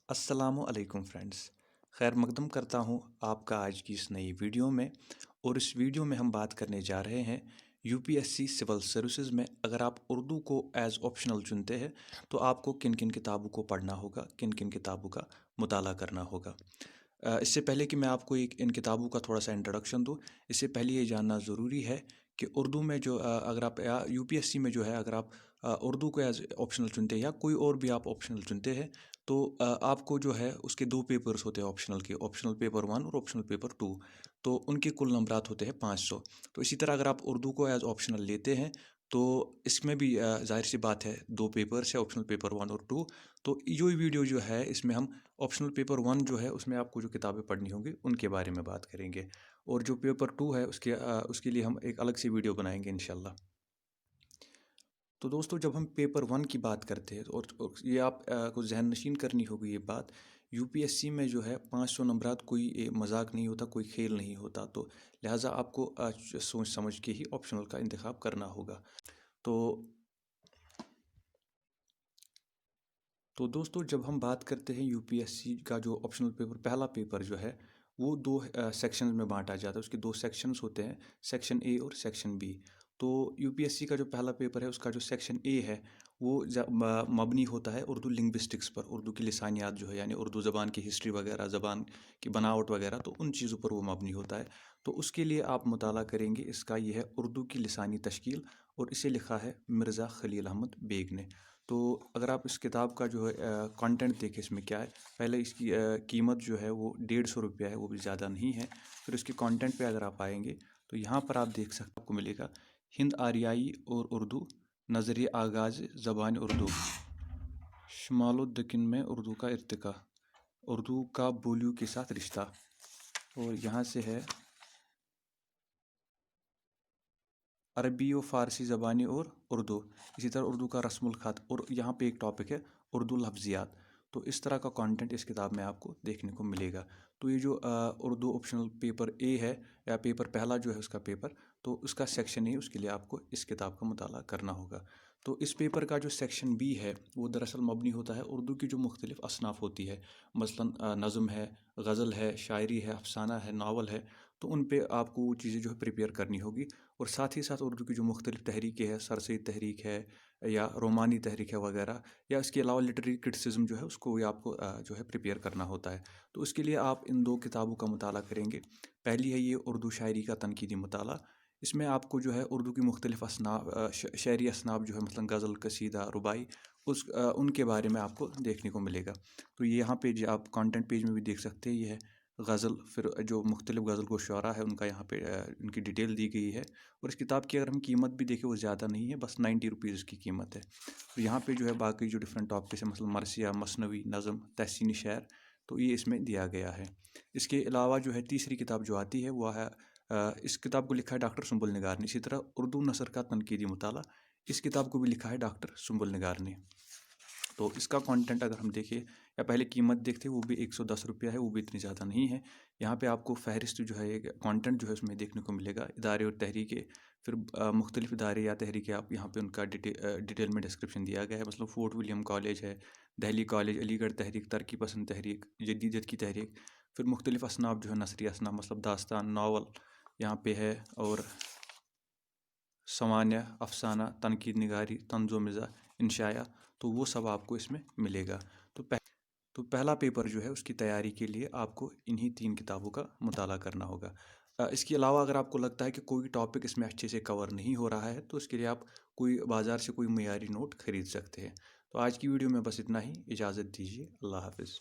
अस्सलामुअलैकुम फ्रेंड्स। खैर मकदम करता हूँ आपका आज की इस नई वीडियो में। और इस वीडियो में हम बात करने जा रहे हैं यूपीएससी सिविल सर्विसेज में अगर आप उर्दू को एज ऑप्शनल चुनते हैं तो आपको किन किन किताबों को पढ़ना होगा, किन किन किताबों का मुताला करना होगा। इससे पहले कि मैं आपको इन किताबों का थोड़ा सा इंट्रोडक्शन दूँ, इससे पहले ये जानना ज़रूरी है कि उर्दू में जो अगर आप यूपीएससी में जो है अगर आप उर्दू को एज ऑप्शनल चुनते हैं या कोई और भी आप ऑप्शनल चुनते हैं तो आपको जो है उसके दो पेपर्स होते हैं ऑप्शनल के, ऑप्शनल पेपर 1 और ऑप्शनल पेपर 2। तो उनके कुल नंबरात होते हैं 500। तो इसी तरह अगर आप उर्दू को एज ऑप्शनल लेते हैं तो इसमें भी जाहिर सी बात है दो पेपर्स है, ऑप्शनल पेपर 1 और 2। तो ये वीडियो जो है इसमें हम ऑप्शनल पेपर 1 जो है उसमें आपको जो किताबें पढ़नी होंगी उनके बारे में बात करेंगे, और जो पेपर 2 है उसके लिए हम एक अलग सी वीडियो बनाएंगे इंशाल्लाह। तो दोस्तों जब हम पेपर 1 की बात करते हैं और ये आप को जहन नशीन करनी होगी ये बात, यूपीएससी में जो है 500 नंबरात कोई मजाक नहीं होता, कोई खेल नहीं होता। तो लिहाजा आपको सोच समझ के ही ऑप्शनल का इंतखाब करना होगा। तो तो दोस्तों जब हम बात करते हैं यूपीएससी का जो ऑप्शनल पेपर पहला पेपर जो है वो दो सेक्शंस में बांटा जाता है। उसके दो सेक्शंस होते हैं, सेक्शन ए और सेक्शन बी। तो यूपीएससी का जो पहला पेपर है उसका जो सेक्शन ए है वो मबनी होता है उर्दू लिंग्विस्टिक्स पर, उर्दू की लिसानियात जो है यानी उर्दू ज़बान की हिस्ट्री वगैरह, ज़बान की बनावट वगैरह, तो उन चीज़ों पर वो मबनी होता है। तो उसके लिए आप मुताला करेंगे, इसका ये है उर्दू की लिसानी तश्कील, और इसे लिखा है मिर्ज़ा खलील अहमद बेग ने। तो अगर आप इस किताब का जो है कंटेंट देखें इसमें क्या है, पहले इसकी कीमत जो है वो 150 रुपया है, वो भी ज़्यादा नहीं है। फिर इसके कंटेंट पे अगर आप आएंगे तो यहाँ पर आप देख सकते आपको मिलेगा हिंद आरियाई और उर्दू, नज़रिए आगाज़ ज़बान उर्दू, शुमाल दक्कन में उर्दू का इर्तिका, उर्दू का बोलियों के साथ रिश्ता, और यहाँ से है अरबी व फ़ारसी ज़बानी और उर्दू, इसी तरह उर्दू का रस्मुल ख़त, और यहाँ पे एक टॉपिक है उर्दू लफ्ज़ियात। तो इस तरह का कंटेंट इस किताब में आपको देखने को मिलेगा। तो ये जो उर्दू ऑप्शनल पेपर ए है या पेपर पहला जो है उसका पेपर, तो उसका सेक्शन ए, उसके लिए आपको इस किताब का मुताला करना होगा। तो इस पेपर का जो सेक्शन बी है वो दरअसल मबनी होता है उर्दू की जो मुख्तलिफ़ असनाफ़ होती है, मसलन नज़म है, गज़ल है, शायरी है, अफसाना है, नावल है। तो उन पे आपको वो चीज़ें जो है प्रिपेयर करनी होगी। और साथ ही साथ उर्दू की जो मुख्तलिफ़ तहरीकें हैं, सरसरी तहरीक है या रोमानी तहरीक है वगैरह, या इसके अलावा लिटरेरी क्रिटिसिज्म जो है उसको भी आपको जो है प्रिपेयर करना होता है। तो उसके लिए आप इन दो किताबों का मुताला करेंगे। पहली है ये उर्दू शायरी का तनकीदी मुताला। इसमें आपको जो है उर्दू की मुख्तलिफ़ शायरी असनाफ जो है मसलन गज़ल, कसीदा, रुबाई, उनके बारे में आपको देखने को मिलेगा। तो ये यहाँ पे जो आप कंटेंट पेज में भी देख सकते हैं, ये है गज़ल, फिर जो मुख्तलिफ़ गज़ल को शुअरा है उनका यहाँ पे उनकी डिटेल दी गई है। और इस किताब की अगर हम कीमत भी देखें वो ज़्यादा नहीं है, बस 90 रुपीज़ इसकी कीमत है। तो यहाँ पे जो है बाकी जो डिफरेंट टॉपिक्स है मसलन मरसिया, मसनवी, नज़म, तहसीनी शेर, तो ये इसमें दिया गया है। इसके अलावा जो है तीसरी किताब जो आती है वो है इस किताब को लिखा है डॉक्टर सुंबुल निगार ने। इसी तरह उर्दू नसर का तनकीदी मुताला, इस किताब को भी लिखा है डॉक्टर सुंबुल निगार ने। तो इसका कंटेंट अगर हम देखें या पहले कीमत देखते हैं वो भी 110 रुपया है, वो भी इतनी ज़्यादा नहीं है। यहाँ पे आपको फहरिस्त जो है कंटेंट जो है उसमें देखने को मिलेगा, इदारे और तहरीकें, फिर मुख्तलिफ इदारे या तहरीकें आप यहाँ पे उनका डिटेल में डिस्क्रिप्शन दिया गया है। मतलब फोर्ट विलियम कॉलेज है, दिल्ली कॉलेज, अलीगढ़ तहरीक, तरक्की पसंद तहरीक, जदीदियत की तहरीक, फिर मुख्तलिफ असनाफ जो है नसरी असनाफ मतलब दास्तान, नावल यहाँ पे है, और सामान्य, अफसाना, तनकीद निगारी, तंज़ो मिज़ा, इंशाया, तो वो सब आपको इसमें मिलेगा। तो पहला पेपर जो है उसकी तैयारी के लिए आपको इन्हीं 3 किताबों का मुताला करना होगा। इसके अलावा अगर आपको लगता है कि कोई टॉपिक इसमें अच्छे से कवर नहीं हो रहा है तो इसके लिए आप कोई बाज़ार से कोई मयारी नोट ख़रीद सकते हैं। तो आज की वीडियो में बस इतना ही, इजाज़त दीजिए, अल्लाह हाफ़िज़।